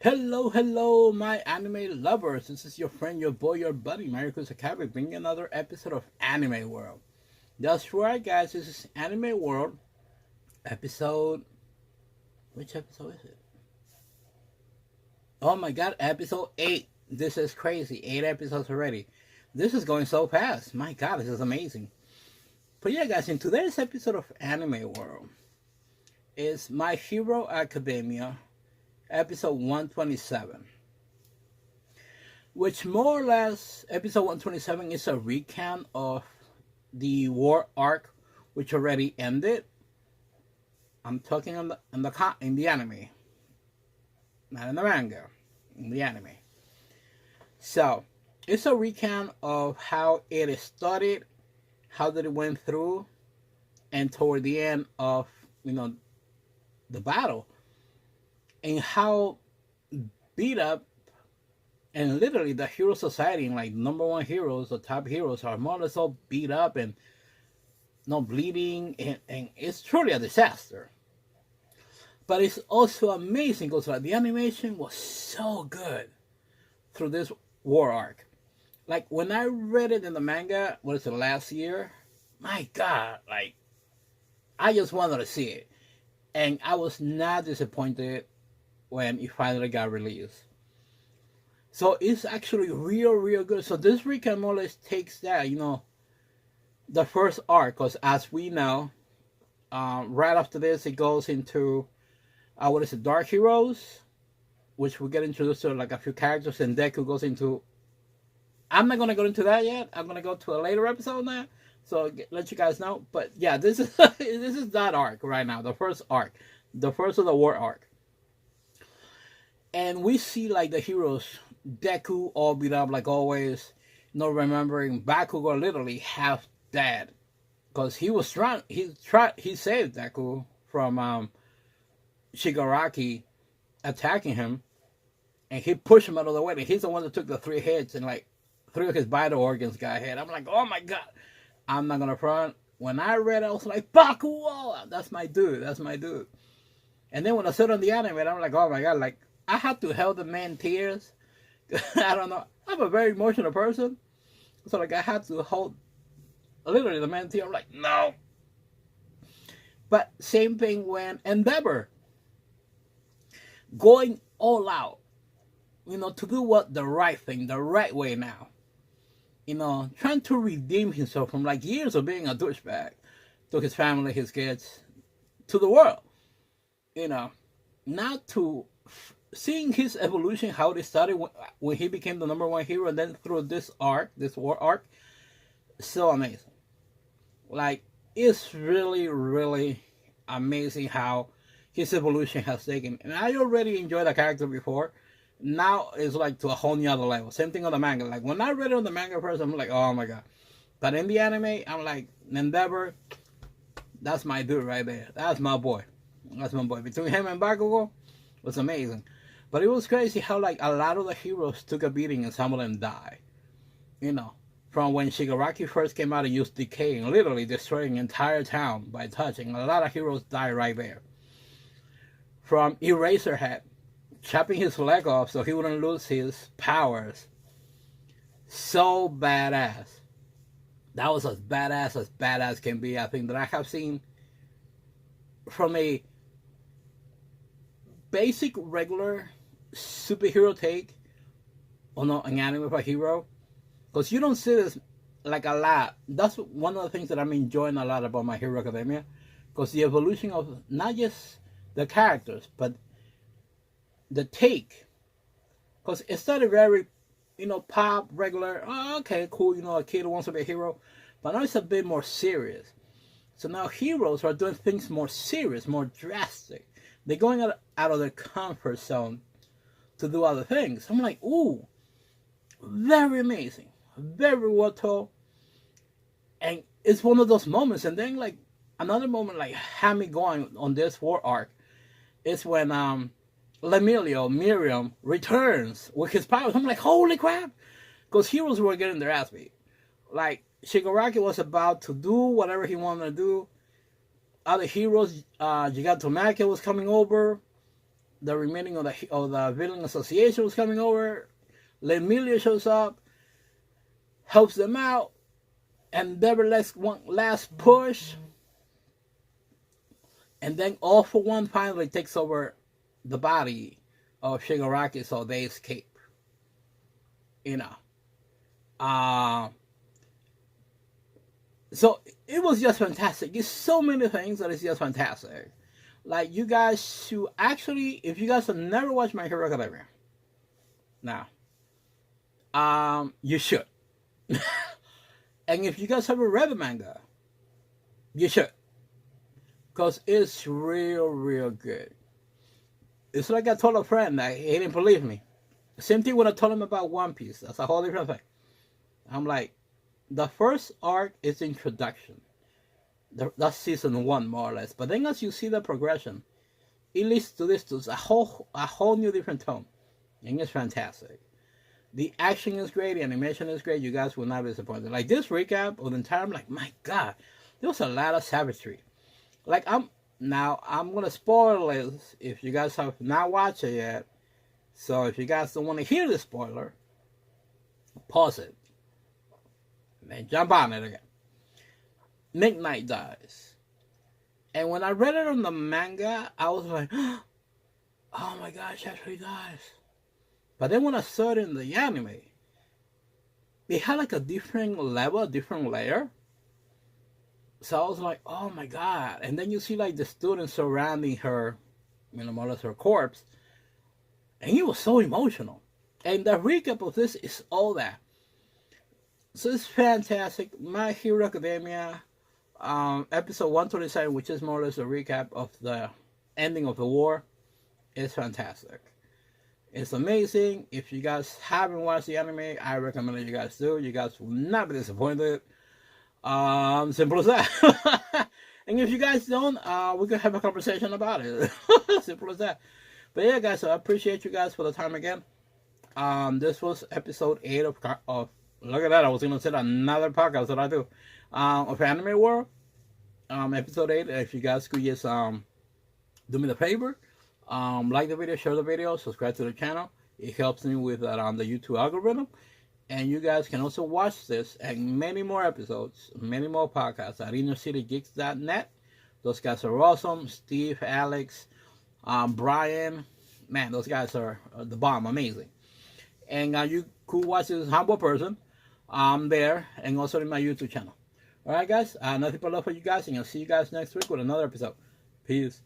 Hello, hello, my anime lovers. This is your friend, your boy, your buddy, Marcus Akabe, bringing another episode of Anime World. That's right, guys. This is Anime World episode. Which episode is it? Oh my god, episode 8. This is crazy. 8 episodes already. This is going so fast. My god, this is amazing. But yeah, guys, in today's episode of Anime World is My Hero Academia episode 127, which more or less episode 127 is a recount of the war arc which already ended. I'm talking in the anime, not in the manga, in the anime. So it's a recount of how it started, how did it went through, and toward the end of the battle, and how beat up and literally the hero society and like number one heroes, the top heroes are more or less all beat up and no bleeding, and it's truly a disaster. But it's also amazing because like the animation was so good through this war arc. Like when I read it in the manga, what is it, last year? My god, like I just wanted to see it. And I was not disappointed when it finally got released. So it's actually real good. So this recap more or less takes that, the first arc, because as we know, right after this it goes into what is it, Dark Heroes, which we get introduced to like a few characters, and Deku goes into. I'm not gonna go into that yet. I'm gonna go to a later episode now, so let you guys know. But yeah, this is this is that arc right now, the first arc, the first of the war arc, and we see like the heroes, Deku all beat up like always, remembering Bakugo literally half dead because he was trying. He saved Deku from Shigaraki attacking him, and he pushed him out of the way. And he's the one that took the 3 hits, and like 3 of his vital organs got hit. I'm like, oh my god! I'm not gonna front. When I read it, I was like, Bakugo, that's my dude. That's my dude. And then when I saw it on the anime, I'm like, oh my god! Like I had to hold the man tears. I don't know. I'm a very emotional person, so like I had to hold literally the man tear. I'm like, no. But same thing when Endeavor going all out, to do what the right thing, the right way now. Trying to redeem himself from like years of being a douchebag to his family, his kids, to the world. Now to seeing his evolution, how it started when he became the number one hero, and then through this arc, this war arc, so amazing. Like, it's really amazing how his evolution has taken. And I already enjoyed the character before. Now it's like to a whole new other level. Same thing on the manga. Like when I read it on the manga first, I'm like, oh my god. But in the anime, I'm like, Endeavor, that's my dude right there. That's my boy. That's my boy. Between him and Bakugo, it was amazing. But it was crazy how like a lot of the heroes took a beating and some of them died. From when Shigaraki first came out and used decay and literally destroying an entire town by touching. A lot of heroes died right there. From Eraserhead chopping his leg off so he wouldn't lose his powers. So badass. That was as badass can be, I think, that I have seen from a basic, regular superhero take on an anime of a hero. Because you don't see this like a lot. That's one of the things that I'm enjoying a lot about My Hero Academia. Because the evolution of not just the characters, but the take. Because it started very, pop, regular, oh, okay, cool, a kid who wants to be a hero. But now it's a bit more serious. So now heroes are doing things more serious, more drastic. They're going out of their comfort zone to do other things. I'm like, ooh, very amazing. Very well told. And it's one of those moments. And then like another moment like had me going on this war arc is when Lemilio, Miriam, returns with his powers. I'm like, holy crap! Because heroes were getting their ass beat. Like, Shigaraki was about to do whatever he wanted to do. Other heroes, Jigato Maki was coming over. the remaining of the villain association was coming over. Emilia shows up, helps them out, and Deborah lets one last push, and then All for One finally takes over the body of Shigaraki, so they escape. You know. So it was just fantastic. It's so many things that it's just fantastic. Like, you guys should actually, if you guys have never watched My Hero Academia, now, you should. And if you guys haven't read the manga, you should. Because it's real, real good. It's like I told a friend that he didn't believe me. Same thing when I told him about One Piece. That's a whole different thing. I'm like, the first arc is introduction. That's season 1, more or less. But then as you see the progression, it leads to this, to a whole new different tone. And it's fantastic. The action is great, the animation is great, you guys will not be disappointed. Like, this recap of the entire, I'm like, my God, there was a lot of savagery. Like, I'm gonna spoil this if you guys have not watched it yet. So if you guys don't want to hear the spoiler, pause it. And then jump on it again. Nick Knight dies. And when I read it on the manga, I was like, oh my gosh, actually dies. But then when I saw it in the anime, it had like a different level, a different layer. So I was like, oh my God. And then you see like the students surrounding her, you know, more or less her corpse. And it was so emotional. And the recap of this is all that. So it's fantastic. My Hero Academia, episode 127, which is more or less a recap of the ending of the war, is fantastic. It's amazing. If you guys haven't watched the anime, I recommend that you guys do. You guys will not be disappointed. Simple as that. And if you guys don't, we could have a conversation about it. Simple as that. But yeah, guys, so I appreciate you guys for the time again. This was episode 8 of look at that, I was going to say another podcast that I do, of Anime World, episode 8. If you guys could just, do me the favor, like the video, share the video, subscribe to the channel. It helps me with that on the YouTube algorithm. And you guys can also watch this and many more episodes, many more podcasts at InnerCityGeeks.net. Those guys are awesome. Steve, Alex, Brian, man, those guys are the bomb, amazing. And you could watch this humble person there and also in my YouTube channel. Alright, guys, nothing but love for you guys, and I'll see you guys next week with another episode. Peace.